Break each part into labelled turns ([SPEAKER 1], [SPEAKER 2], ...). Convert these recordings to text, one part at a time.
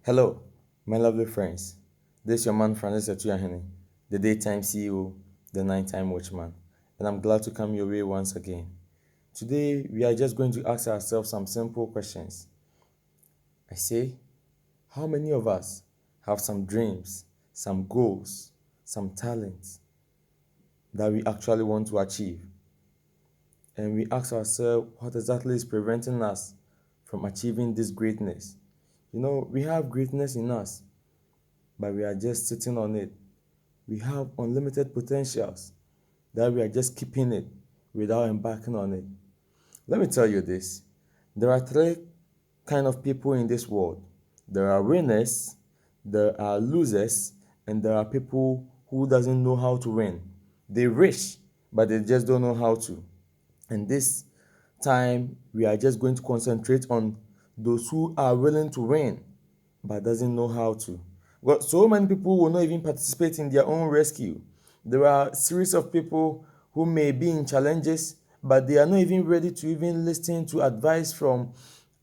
[SPEAKER 1] Hello, my lovely friends. This is your man Francis Atουahene, the daytime CEO, the nighttime watchman, and I'm glad to come your way once again. Today, we are just going to ask ourselves some simple questions. I say, how many of us have some dreams, some goals, some talents that we actually want to achieve? And we ask ourselves, what exactly is preventing us from achieving this greatness? We have greatness in us, but we are just sitting on it. We have unlimited potentials that we are just keeping it without embarking on it. Let me tell you this. There are three kind of people in this world. There are winners, there are losers, and there are people who doesn't know how to win. They rich, but they just don't know how to. And this time we are just going to concentrate on those who are willing to win but doesn't know how to. Well, so many people will not even participate in their own rescue. There are a series of people who may be in challenges, but they are not even ready to even listen to advice from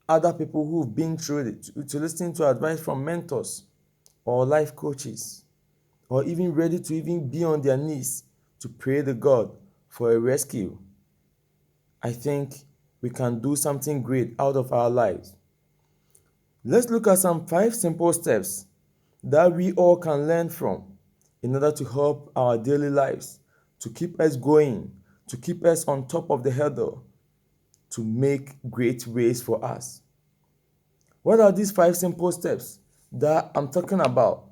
[SPEAKER 1] other people who've been through it, to listen to advice from mentors or life coaches, or even ready to even be on their knees to pray to God for a rescue. I think we can do something great out of our lives. Let's look at some 5 simple steps that we all can learn from in order to help our daily lives, to keep us going, to keep us on top of the hurdle, to make great ways for us. What are these 5 simple steps that I'm talking about?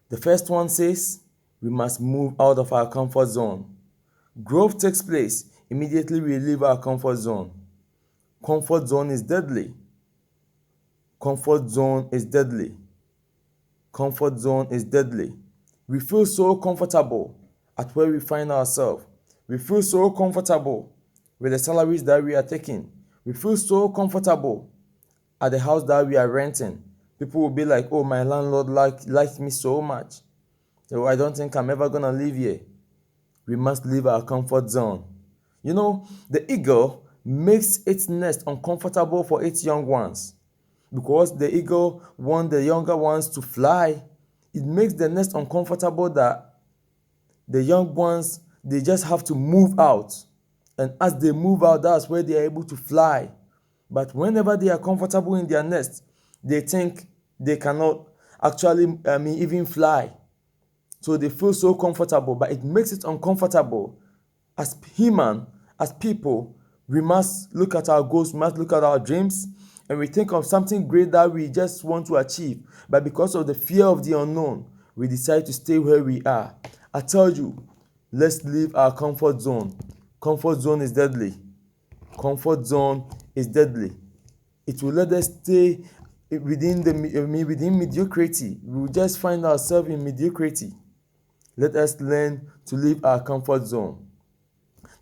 [SPEAKER 1] The first one says we must move out of our comfort zone. Growth takes place immediately we leave our comfort zone. Comfort zone is deadly. Comfort zone is deadly. Comfort zone is deadly. We feel so comfortable at where we find ourselves. We feel so comfortable with the salaries that we are taking. We feel so comfortable at the house that we are renting. People will be like, oh, my landlord likes me so much. So I don't think I'm ever going to live here. We must leave our comfort zone. The eagle makes its nest uncomfortable for its young ones. Because the eagle wants the younger ones to fly, it makes the nest uncomfortable that the young ones, they just have to move out. And as they move out, that's where they are able to fly. But whenever they are comfortable in their nest, they think they cannot actually, even fly. So they feel so comfortable, but it makes it uncomfortable. As human, as people, we must look at our goals, we must look at our dreams, and we think of something great that we just want to achieve. But because of the fear of the unknown, we decide to stay where we are. I tell you, let's leave our comfort zone. Comfort zone is deadly. Comfort zone is deadly. It will let us stay within mediocrity. We will just find ourselves in mediocrity. Let us learn to leave our comfort zone.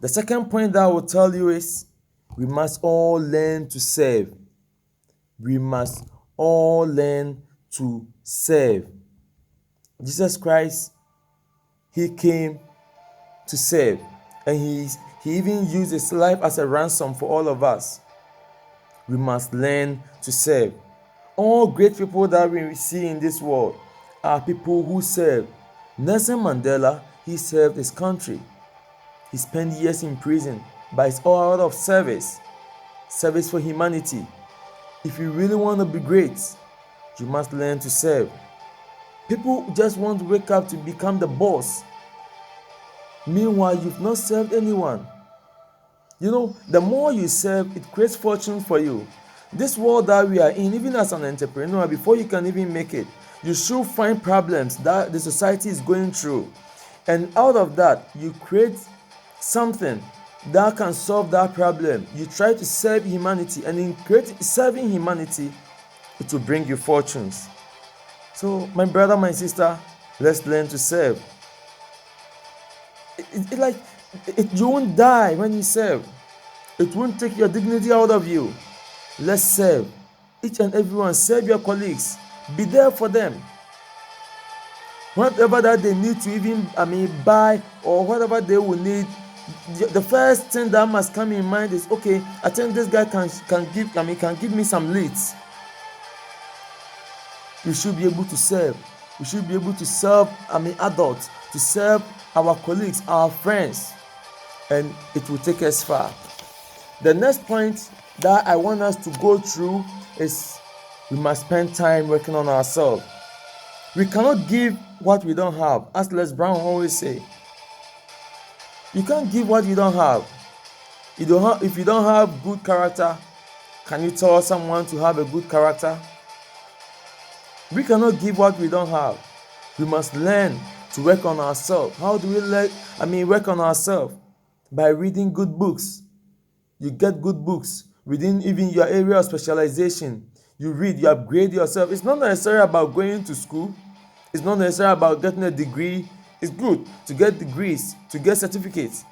[SPEAKER 1] The second point that I will tell you is we must all learn to serve. We must all learn to serve. Jesus Christ, he came to serve, and he even used his life as a ransom for all of us. We must learn to serve. All great people that we see in this world are people who serve. Nelson Mandela, he served his country. He spent years in prison, but it's all out of service. Service for humanity. If you really want to be great, you must learn to serve. People just want to wake up to become the boss. Meanwhile, you've not served anyone. The more you serve, it creates fortune for you. This world that we are in, even as an entrepreneur, before you can even make it, you should find problems that the society is going through. And out of that, you create something that can solve that problem. You try to serve humanity, and in serving humanity, it will bring you fortunes. So, my brother, my sister, let's learn to serve. You won't die when you serve. It won't take your dignity out of you. Let's serve. Each and everyone, serve your colleagues. Be there for them. Whatever that they need to even buy, or whatever they will need, the first thing that must come in mind is, okay, I think this guy can give me some leads. We should be able to serve. We should be able to serve, adults, to serve our colleagues, our friends, and it will take us far. The next point that I want us to go through is we must spend time working on ourselves. We cannot give what we don't have, as Les Brown always say. You can't give what you don't have. If you don't have good character, can you tell someone to have a good character? We cannot give what we don't have. We must learn to work on ourselves. How do we work on ourselves? By reading good books. You get good books within even your area of specialization. You read, you upgrade yourself. It's not necessarily about going to school. It's not necessarily about getting a degree. It's good to get degrees, to get certificates.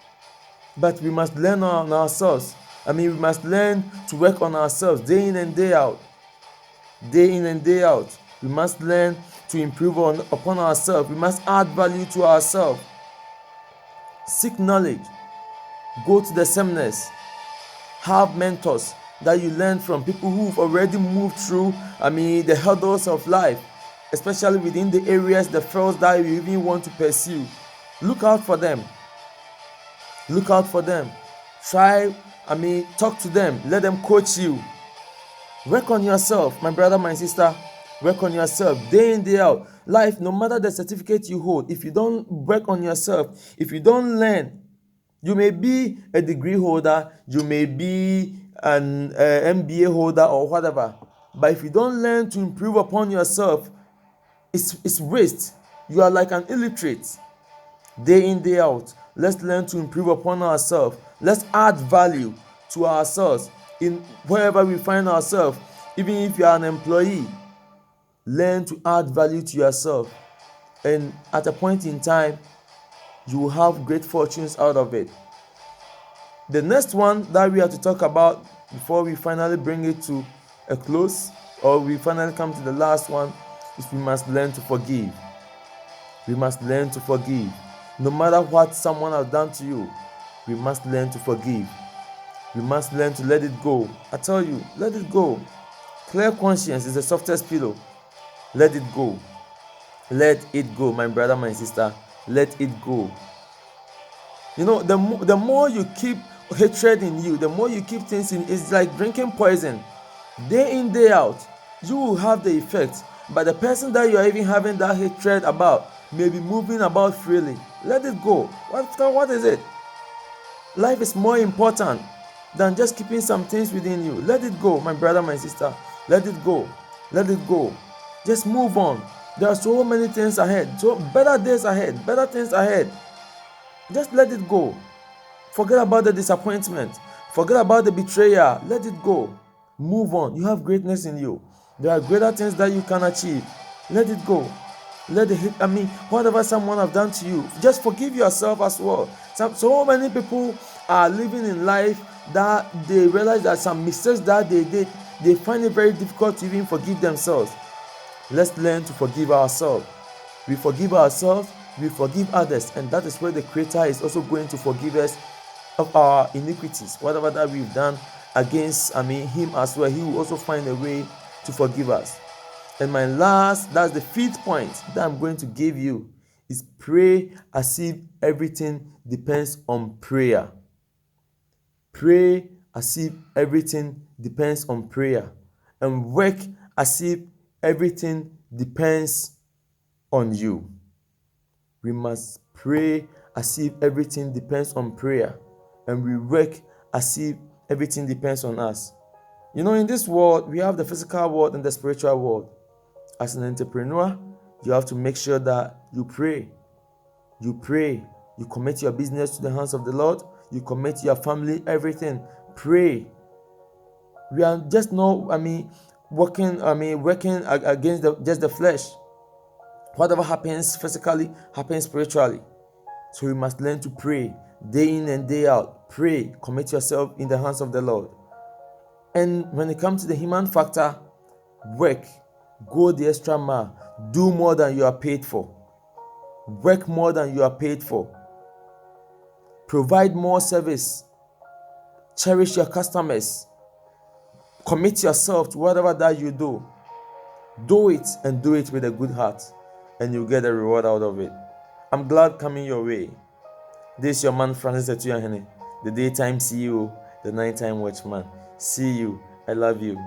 [SPEAKER 1] But we must learn on ourselves. We must learn to work on ourselves day in and day out. Day in and day out. We must learn to improve upon ourselves. We must add value to ourselves. Seek knowledge. Go to the seminars. Have mentors that you learn from, people who've already moved through the hurdles of life, especially within the areas, the fields that you even want to pursue. Look out for them. Look out for them. Try, talk to them. Let them coach you. Work on yourself, my brother, my sister. Work on yourself day in, day out. Life, no matter the certificate you hold, if you don't work on yourself, if you don't learn, you may be a degree holder, you may be an MBA holder or whatever, but if you don't learn to improve upon yourself, it's waste. You are like an illiterate. Day in, day out, let's learn to improve upon ourselves. Let's add value to ourselves in wherever we find ourselves. Even if you are an employee, learn to add value to yourself, and at a point in time, you will have great fortunes out of it. The next one that we have to talk about before we finally bring it to a close, or we finally come to the last one, is we must learn to forgive. We must learn to forgive. No matter what someone has done to you, we must learn to forgive. We must learn to let it go. I tell you, let it go. Clear conscience is the softest pillow. Let it go. Let it go, my brother, my sister. Let it go. The more you keep hatred in you, the more you keep things in, it's like drinking poison. Day in, day out, you will have the effect. But the person that you are even having that hatred about may be moving about freely. Let it go. What is it? Life is more important than just keeping some things within you. Let it go, my brother, my sister. Let it go. Let it go. Just move on. There are so many things ahead. So better days ahead. Better things ahead. Just let it go. Forget about the disappointment. Forget about the betrayal. Let it go. Move on. You have greatness in you. There are greater things that you can achieve. Let it go. Whatever someone have done to you, just forgive yourself as well. So many people are living in life that they realize that some mistakes that they did, they find it very difficult to even forgive themselves. Let's learn to forgive ourselves. We forgive ourselves, we forgive others, and that is where the Creator is also going to forgive us of our iniquities, whatever that we've done against Him as well. He will also find a way to forgive us. And that's the fifth point that I'm going to give you, is pray as if everything depends on prayer. Pray as if everything depends on prayer, and work as if everything depends on you. We must pray as if everything depends on prayer, and we work as if everything depends on us. In this world, we have the physical world and the spiritual world. As an entrepreneur, you have to make sure that you pray. You pray. You commit your business to the hands of the Lord. You commit your family, everything. Pray. We are just not, working against just the flesh. Whatever happens physically happens spiritually. So we must learn to pray day in and day out. Pray. Commit yourself in the hands of the Lord. And when it comes to the human factor, work. Go the extra mile. Do more than you are paid for. Work more than you are paid for. Provide more service. Cherish your customers. Commit yourself to whatever that you do. Do it and do it with a good heart, and you'll get a reward out of it. I'm glad coming your way. This is your man Francis Atuyahene, the daytime CEO, the nighttime watchman. See you. I love you.